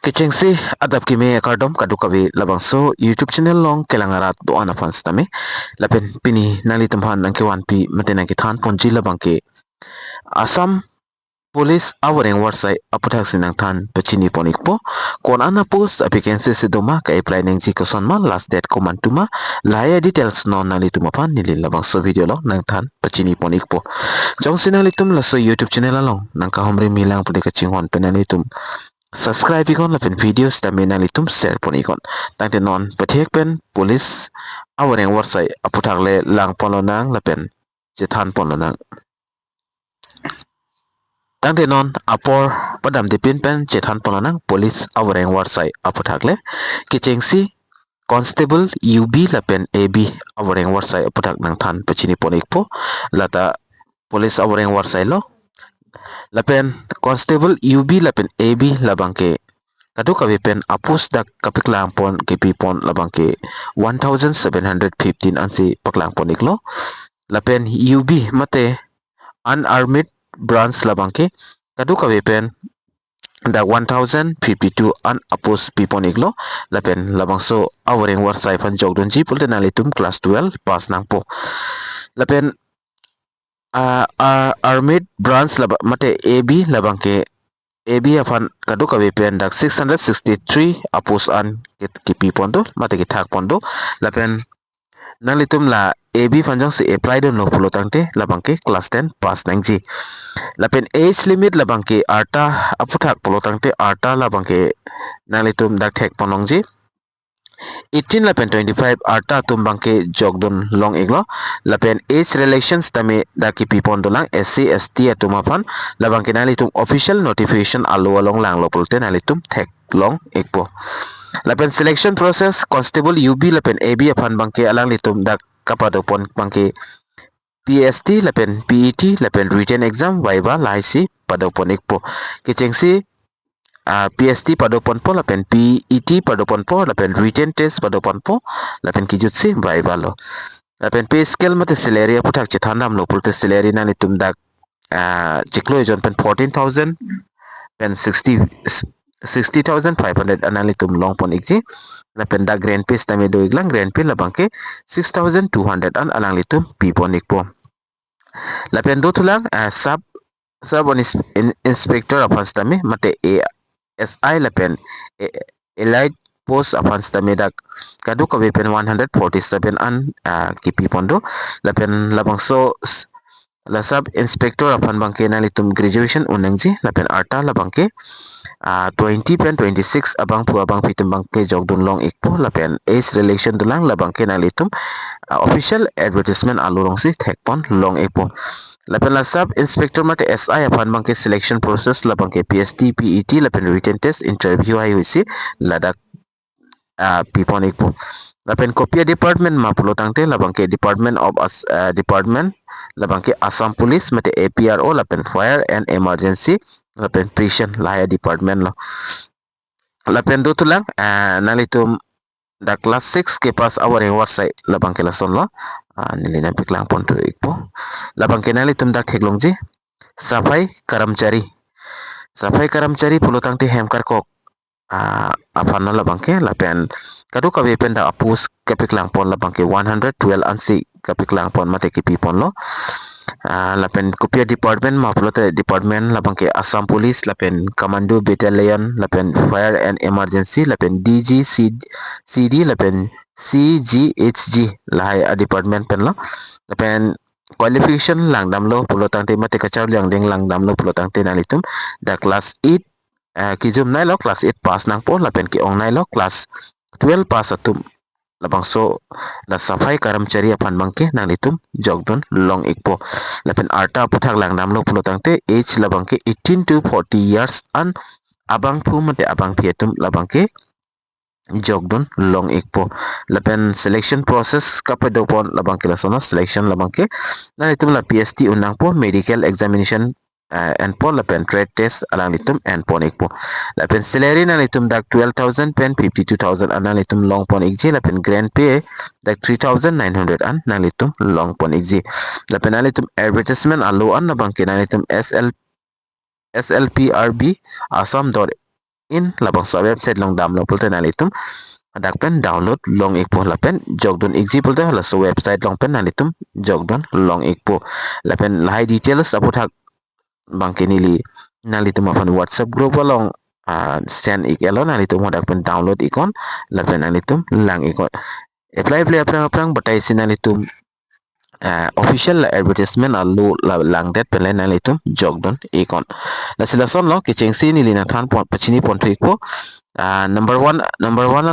Kecengsi adap kime kardom kadu kabi labang so YouTube channel long kelangarat doan fans tame lapen pini nali tumhan nang kewan pi matena ki than ponji labang ke Assam Police Voreng Avarsai aputhak sinang than pachini ponikpo kon ana post vacancy sidoma ka apply neng ji koson ma last date komantuma laya details non nali tuma pan nili labang so video lo nang than pachini ponikpo jong sinali tum la so YouTube channel long nang ka homre milang pudi ka chingon penali tum subscribe ikon lapen videos da menali tum share pon ikon tangte non pathek pen police Voreng Avarsai aputhak le lang polonang lapen jethan polonang tangte non apor padam dipin pen jethan polonang police Voreng Avarsai aputhak le kechengsi Constable UB lapen AB Voreng Avarsai aputhak nang than pachini ponikpo lata police Voreng Avarsai lo lapen Constable UB lapen AB labangke kadu kabi pen apus dak kapiklang pon kipi pon labangke 1715 ansi paklang pon iklo lapen UB mate unarmed branch labangke kadu kabi pen dak 1052 an apus pipon iklo lapen labangso Voreng Avarsai fan jogdon ji pulte nalitum class 12 pass nangpo lapen armed branch mate AB labangke AB afan kadu kabi pen dak 663 apus an kipi pondo mate ki thak pondo lapen nalitum la AB fanjang se apply don lo pulo tangte labangke class 10 pass nangji lapen age limit labangke arta aputhak pulo tangte arta labangke nalitum dak thek ponongji 18 lapen 25 arta tumbangke jogdon long eglo lapen age relations tame daki pipon dolang SC ST atumafan labangke nalitum official notification alu along lang lopulte nalitum thek long ekpo lapen selection process constable UB lapen AB afan bangke alang litum dak kapadopon bangke PST lapen PET lapen written exam viva laisi padopon ekpo kecengsi PST padopon po lapen PET padopon po lapen written test padopon po lapen kijutsi viva lo lapen pay scale mate salary aputhak chethandam lo pulte salary na nitum dak chiklo ejon pen 14000 pen 60500 analitum long pon ikji lapen dak grand pay tame do iglang grand pay labangke 6200 an alanglitum pipon ikpo lapen do tulang sub inspector afans tame mate SI lapen elite post afans tamedak kadu kabe pen 147 an kipi pondo lapen labangso la sub inspector afan bangke nalitum graduation unangji lapen arta labangke 20 pen 26 abang pu abang pitum bangke jogdun long ikpo lapen age relation dulang labangke nalitum official advertisement alurong si thekpon long ikpo lapen la sub inspector mate SI afan bangke selection process labangke PST PET lapen written test interview ai hoisi ladak pipon ikpo lapen kopia department ma pulo tangte labangke department of department labangke Assam Police mate APRO lapen fire and emergency lapen prison laya department lo lapen do tulang nalitum da class 6 ke pas Voreng Avarsai labangke lason lo nilina piklang pon tu ikpo labangke nalitum dak heglongji Safai karamchari pulo tangte hemkar kok afan labangke lapen kadu kabe penda apus kapiklang pon labangke 112 ansi kapiklang pon mate kipi pon lo lapen kopia department ma pulo te department labangke Assam Police lapen commando battalion lapen fire and emergency lapen DG CD lapen CGHG lahai department pen lo lapen qualification lang damlo pulo tangte mate kachar yang deng lang damlo pulo tangte nalitum da class 8 kijum nai lo class 8 pass nang po lapen ki ong nai lo class 12 pass atum labangso la Safai karamchari apan bangke nang litum jogdon long ikpo lapen arta puthak lang namlo pulo tangte age labangke 18 to 40 years an abang pu mate abang pietum labangke jogdon long ikpo lapen selection process kapadopon labangke lasono selection labangke nang litum la PST unang po medical examination and po lapen trade test alang litum and pon ikpo lapen salary na litum dak 12000 pen 52000 anang litum long pon ikji lapen grand pay dak 3900 an nang litum long pon ikji lapen na litum advertisement alu an na bangke na litum SLPRB Assam in labang so website long download pulte nalitum adak pen download long ekpo lapen jogdon exi pulte hala so website long pen nalitum jogdon long ekpo lapen lahai details aputhak bangke nili nalitum apan WhatsApp group along send ikelo nalitum adak pen download ikon lapen nalitum lang ikon apply aprang batai sinalitum official advertisement alu langdet pelen nalitum jogdon ikon la silason lo kicheng si nili na than pon pachini pon thikpo number 1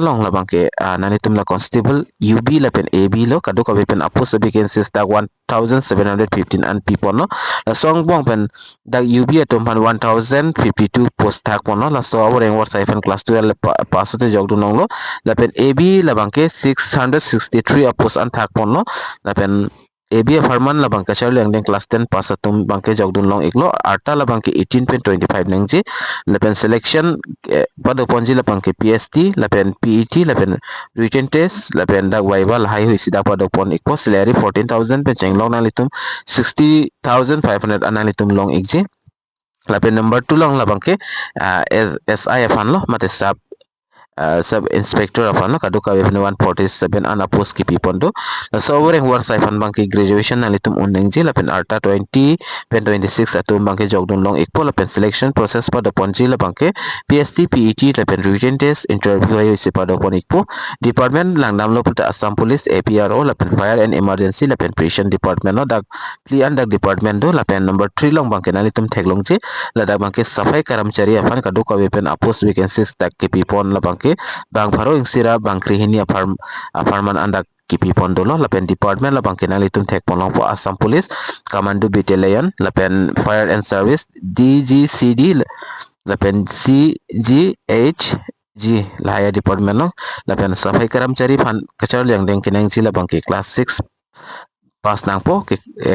along la bangke nanitum la constable UB la pen AB lo kadu ka pen apos vacancies da 1715 and people no la song bong pen da UB atom pan 1052 post thak pon no la so Voreng Avarsai pen class 12 pass te jogdon long lo la pen AB la bangke 663 apos an thak pon no la pen AB farman la bangka char leng deng class 10 pass atum bangke jogdun long iklo arta la bangke 18.25 nengji lapen selection pada ponji la bangke PST lapen PET lapen written test lapen dak vival high hui sida pada pon ikpo salary 14000 pen cheng long nalitum 60500 analitum long ikji lapen number 2 long la bangke SI afan lo mate sub inspector of ano kaduka webne 147 ana post ki pipondo so Voreng Avarsai fan bangki graduation nalitum unengji lapen arta 20 pen 26 atum bangke jogdon long ikpo lapen selection process pada ponji la bangke PST PET lapen written test interview ayo isi pada pon ikpo department lang namlo puta Assam Police APRO lapen fire and emergency lapen prison department no dak plian dak department do lapen number 3 long bangke nalitum theglongji ladak bangke Safai karamchari afan kaduka wepen apos vacancies dak ki pipon la bangke bang pharo ingsira bang krihini aparman andak kipi pondolo lapen department la bangke nalitum thek ponlong po Assam Police Commando Battalion lapen Fire and Service DGCD lapen CGHG lahaya department no lapen Safai karamchari fan kachar yang deng kineng sila bangke class 6 pas nang po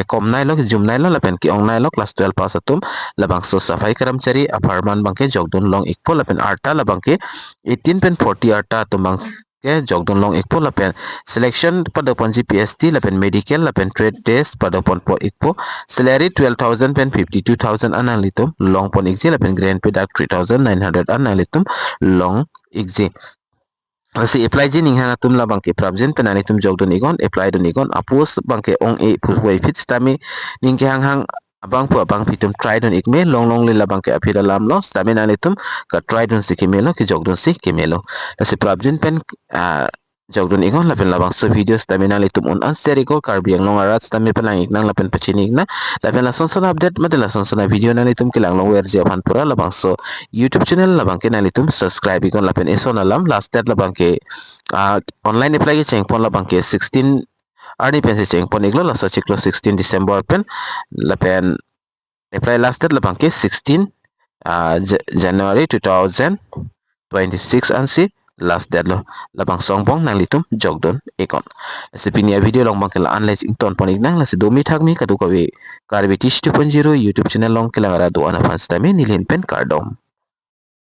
kom nai lo jum nai lo lapen ki ong nai lo class 12 pas atum labang so Safai karamchari aparman bangke jogdon long ikpo lapen arta labangke 18.40 arta atum bang ke jogdon long ikpo lapen selection pada pon PST lapen medical lapen trade test pada pon po ikpo salary 12000 pen 52000 analitum long pon ikji lapen grand pay dak 3900 analitum long ikji si apply je ning hang atum la bangke prabjen penani tum jogdon igon apply don igon apos bangke ong e puwai fit stami ning hang abang pu abang fitum try don ikme long le la bangke apira lam lo stami nani tum ka try don si kimelo ki jogdon si kimelo si prabjen pen jogdon igon lapen labang so video stami nani tum on answer iko karbiang long arat stami penang iknang lapen pachini ikna lapen la son update mate la son video nani tum kilang long wer je pan pura labang so YouTube channel labang ke nani tum subscribe ikon lapen eson alam last date labang ke online apply ke cheng pon labang ke 16 arni pen se cheng pon iklo la so chiklo 16 December pen lapen apply last date labang ke 16 January 2026 ansi last date lo labang songbong nang litum jogdon ikon sepinia video long bang kala analyze ington pon ignang la se domi thakmi kadu kawe karbi 2.0 YouTube channel long kala ara do ana fans tame nilin pen kardom